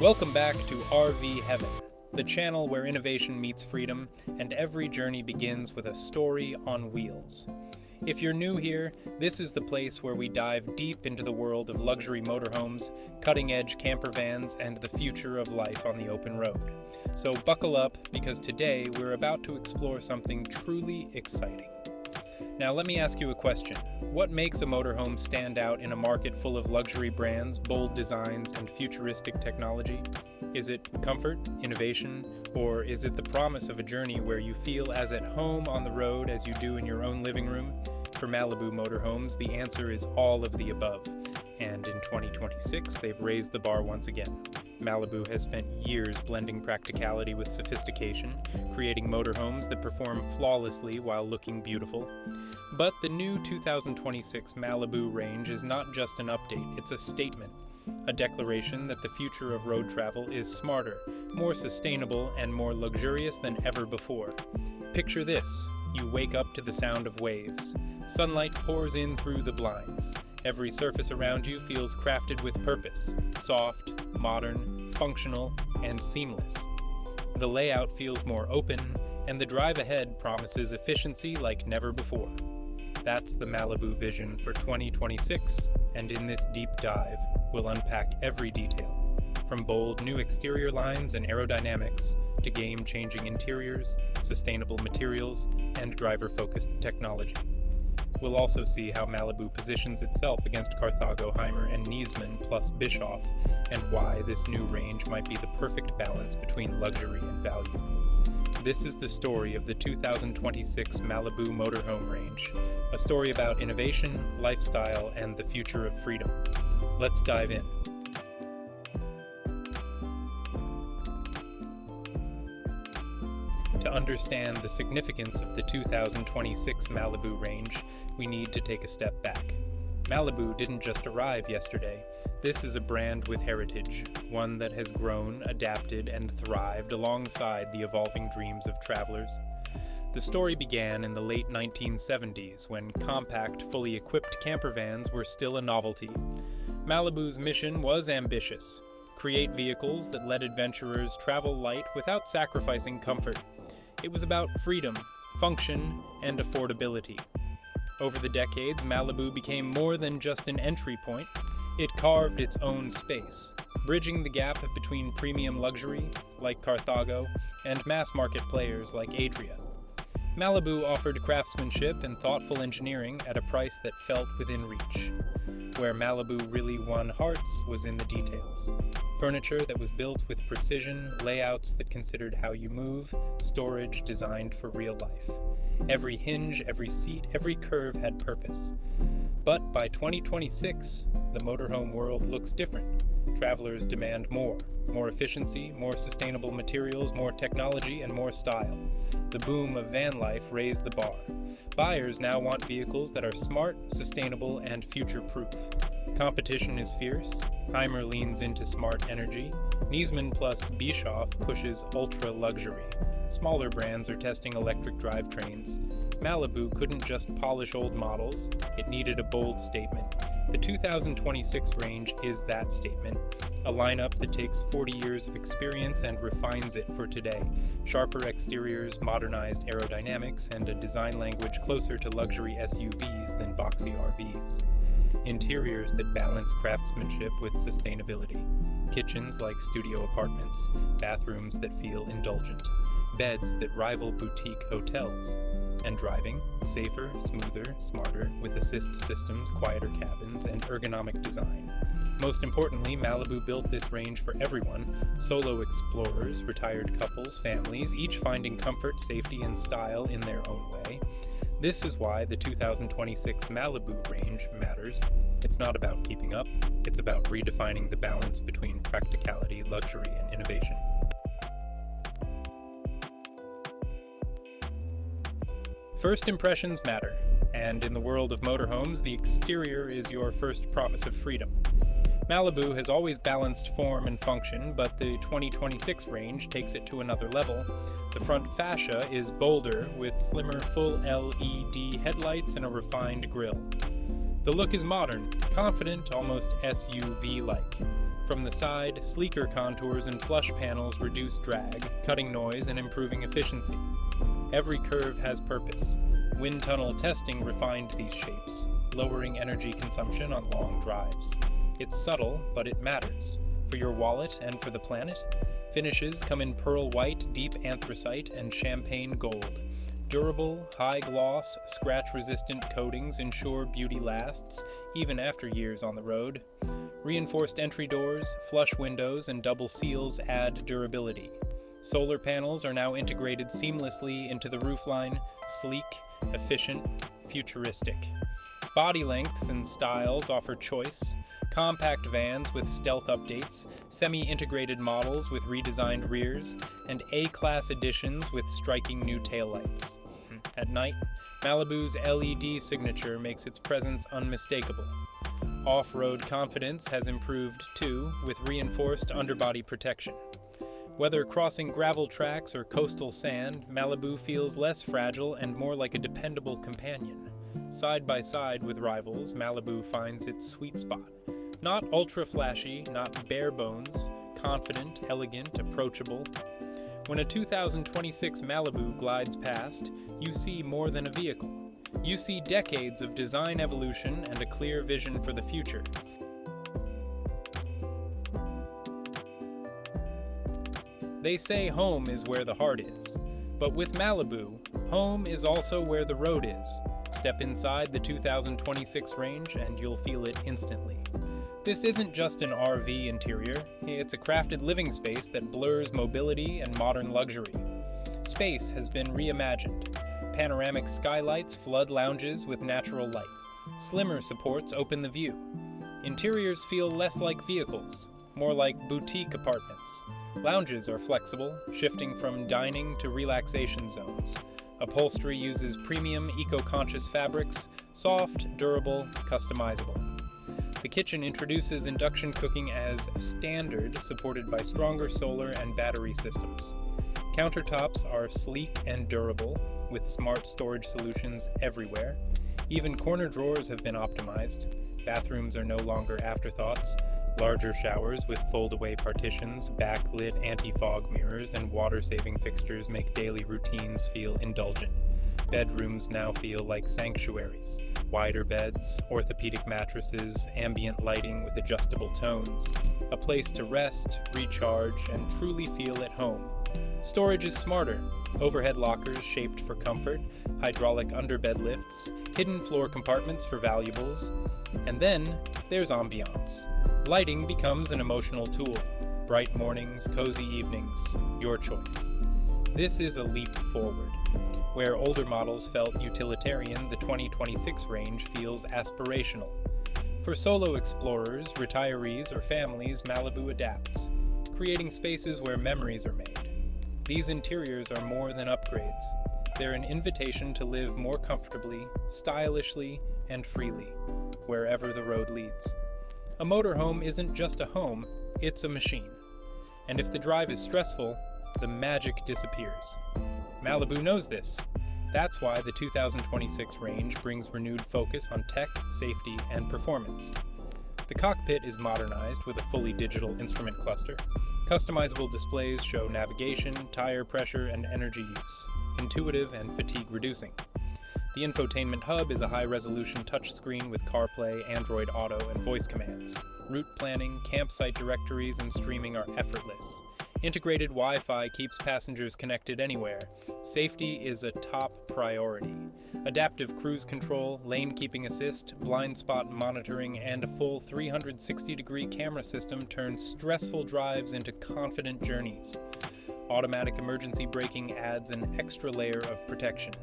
Welcome back to RV Heaven, the channel where innovation meets freedom, and every journey begins with a story on wheels. If you're new here, this is the place where we dive deep into the world of luxury motorhomes, cutting-edge camper vans, and the future of life on the open road. So buckle up, because today we're about to explore something truly exciting. Now let me ask you a question. What makes a motorhome stand out in a market full of luxury brands, bold designs, and futuristic technology? Is it comfort, innovation, or is it the promise of a journey where you feel as at home on the road as you do in your own living room? For Malibu Motorhomes, the answer is all of the above. And in 2026, they've raised the bar once again. Malibu has spent years blending practicality with sophistication, creating motorhomes that perform flawlessly while looking beautiful. But the new 2026 Malibu range is not just an update, it's a statement. A declaration that the future of road travel is smarter, more sustainable, and more luxurious than ever before. Picture this. You wake up to the sound of waves. Sunlight pours in through the blinds. Every surface around you feels crafted with purpose, soft, modern, functional, and seamless. The layout feels more open, and the drive ahead promises efficiency like never before. That's the Malibu vision for 2026, and in this deep dive, we'll unpack every detail, from bold new exterior lines and aerodynamics to game-changing interiors, sustainable materials, and driver-focused technology. We'll also see how Malibu positions itself against Carthago, Hymer, and Niesmann+Bischoff, and why this new range might be the perfect balance between luxury and value. This is the story of the 2026 Malibu Motorhome range, a story about innovation, lifestyle, and the future of freedom. Let's dive in. To understand the significance of the 2026 Malibu range, we need to take a step back. Malibu didn't just arrive yesterday. This is a brand with heritage, one that has grown, adapted, and thrived alongside the evolving dreams of travelers. The story began in the late 1970s when compact, fully equipped camper vans were still a novelty. Malibu's mission was ambitious: create vehicles that let adventurers travel light without sacrificing comfort. It was about freedom, function, and affordability. Over the decades, Malibu became more than just an entry point. It carved its own space, bridging the gap between premium luxury, like Carthago, and mass-market players like Adria. Malibu offered craftsmanship and thoughtful engineering at a price that felt within reach. Where Malibu really won hearts was in the details. Furniture that was built with precision, layouts that considered how you move, storage designed for real life. Every hinge, every seat, every curve had purpose. But by 2026, the motorhome world looks different. Travelers demand more efficiency, more sustainable materials, more technology, and more style. The boom of van life raised the bar. Buyers now want vehicles that are smart, sustainable, and future-proof. Competition is fierce. Hymer leans into smart energy. Niesmann+Bischoff pushes ultra-luxury. Smaller brands are testing electric drivetrains. Malibu couldn't just polish old models, it needed a bold statement. The 2026 range is that statement, a lineup that takes 40 years of experience and refines it for today. Sharper exteriors, modernized aerodynamics, and a design language closer to luxury SUVs than boxy RVs. Interiors that balance craftsmanship with sustainability. Kitchens like studio apartments, bathrooms that feel indulgent, beds that rival boutique hotels. And driving, safer, smoother, smarter, with assist systems, quieter cabins, and ergonomic design. Most importantly, Malibu built this range for everyone: solo explorers, retired couples, families, each finding comfort, safety, and style in their own way. This is why the 2026 Malibu range matters. It's not about keeping up, it's about redefining the balance between practicality, luxury, and innovation. First impressions matter, and in the world of motorhomes, the exterior is your first promise of freedom. Malibu has always balanced form and function, but the 2026 range takes it to another level. The front fascia is bolder, with slimmer full LED headlights and a refined grille. The look is modern, confident, almost SUV-like. From the side, sleeker contours and flush panels reduce drag, cutting noise and improving efficiency. Every curve has purpose. Wind tunnel testing refined these shapes, lowering energy consumption on long drives. It's subtle, but it matters. For your wallet and for the planet, finishes come in pearl white, deep anthracite, and champagne gold. Durable, high-gloss, scratch-resistant coatings ensure beauty lasts, even after years on the road. Reinforced entry doors, flush windows, and double seals add durability. Solar panels are now integrated seamlessly into the roofline, sleek, efficient, futuristic. Body lengths and styles offer choice. Compact vans with stealth updates, semi-integrated models with redesigned rears, and A-class editions with striking new taillights. At night, Malibu's LED signature makes its presence unmistakable. Off-road confidence has improved too, with reinforced underbody protection. Whether crossing gravel tracks or coastal sand, Malibu feels less fragile and more like a dependable companion. Side by side with rivals, Malibu finds its sweet spot. Not ultra-flashy, not bare bones, confident, elegant, approachable. When a 2026 Malibu glides past, you see more than a vehicle. You see decades of design evolution and a clear vision for the future. They say home is where the heart is. But with Malibu, home is also where the road is. Step inside the 2026 range and you'll feel it instantly. This isn't just an RV interior, it's a crafted living space that blurs mobility and modern luxury. Space has been reimagined. Panoramic skylights flood lounges with natural light. Slimmer supports open the view. Interiors feel less like vehicles, more like boutique apartments. Lounges are flexible, shifting from dining to relaxation zones. Upholstery uses premium, eco-conscious fabrics, soft, durable, customizable. The kitchen introduces induction cooking as a standard, supported by stronger solar and battery systems. Countertops are sleek and durable, with smart storage solutions everywhere. Even corner drawers have been optimized. Bathrooms are no longer afterthoughts. Larger showers with fold-away partitions, backlit anti-fog mirrors, and water-saving fixtures make daily routines feel indulgent. Bedrooms now feel like sanctuaries. Wider beds, orthopedic mattresses, ambient lighting with adjustable tones. A place to rest, recharge, and truly feel at home. Storage is smarter. Overhead lockers shaped for comfort, hydraulic underbed lifts, hidden floor compartments for valuables. And then there's ambiance. Lighting becomes an emotional tool. Bright mornings, cozy evenings, your choice. This is a leap forward. Where older models felt utilitarian, the 2026 range feels aspirational. For solo explorers, retirees, or families, Malibu adapts, creating spaces where memories are made. These interiors are more than upgrades. They're an invitation to live more comfortably, stylishly, and freely, wherever the road leads. A motorhome isn't just a home, it's a machine. And if the drive is stressful, the magic disappears. Malibu knows this. That's why the 2026 range brings renewed focus on tech, safety, and performance. The cockpit is modernized with a fully digital instrument cluster. Customizable displays show navigation, tire pressure, and energy use, intuitive and fatigue-reducing. The infotainment hub is a high-resolution touchscreen with CarPlay, Android Auto, and voice commands. Route planning, campsite directories, and streaming are effortless. Integrated Wi-Fi keeps passengers connected anywhere. Safety is a top priority. Adaptive cruise control, lane keeping assist, blind spot monitoring, and a full 360-degree camera system turn stressful drives into confident journeys. Automatic emergency braking adds an extra layer of protection.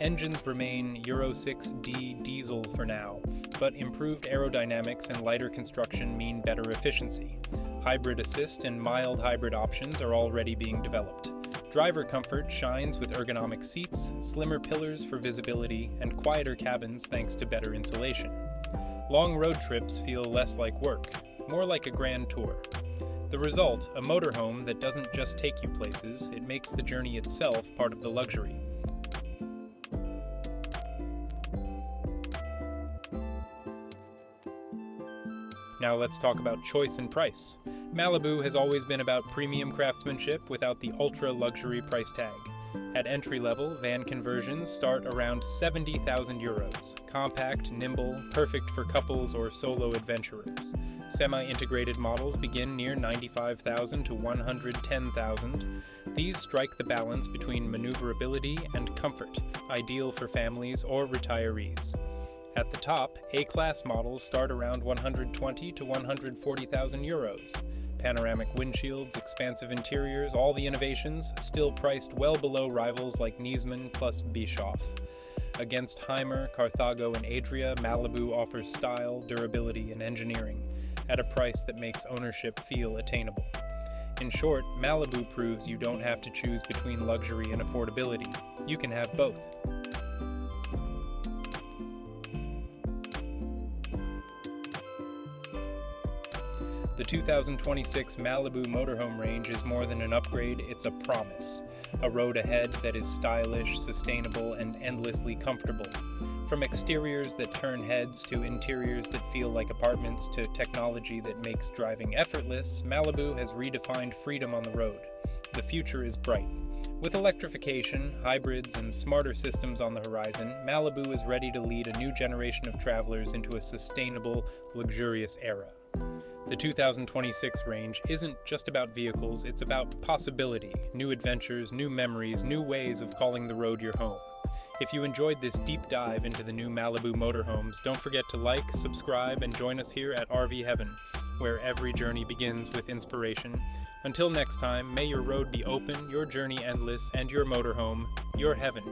Engines remain Euro 6D diesel for now, but improved aerodynamics and lighter construction mean better efficiency. Hybrid assist and mild hybrid options are already being developed. Driver comfort shines with ergonomic seats, slimmer pillars for visibility, and quieter cabins thanks to better insulation. Long road trips feel less like work, more like a grand tour. The result, a motorhome that doesn't just take you places, it makes the journey itself part of the luxury. Now let's talk about choice and price. Malibu has always been about premium craftsmanship without the ultra-luxury price tag. At entry level, van conversions start around 70,000 euros. Compact, nimble, perfect for couples or solo adventurers. Semi-integrated models begin near 95,000 to 110,000. These strike the balance between maneuverability and comfort, ideal for families or retirees. At the top, A-class models start around 120 to 140,000 euros. Panoramic windshields, expansive interiors, all the innovations, still priced well below rivals like Niesmann+Bischoff. Against Hymer, Carthago, and Adria, Malibu offers style, durability, and engineering, at a price that makes ownership feel attainable. In short, Malibu proves you don't have to choose between luxury and affordability. You can have both. The 2026 Malibu Motorhome range is more than an upgrade, it's a promise. A road ahead that is stylish, sustainable, and endlessly comfortable. From exteriors that turn heads to interiors that feel like apartments to technology that makes driving effortless, Malibu has redefined freedom on the road. The future is bright. With electrification, hybrids, and smarter systems on the horizon, Malibu is ready to lead a new generation of travelers into a sustainable, luxurious era. The 2026 range isn't just about vehicles, it's about possibility, new adventures, new memories, new ways of calling the road your home. If you enjoyed this deep dive into the new Malibu Motorhomes, don't forget to like, subscribe, and join us here at RV Heaven, where every journey begins with inspiration. Until next time, may your road be open, your journey endless, and your motorhome, your heaven.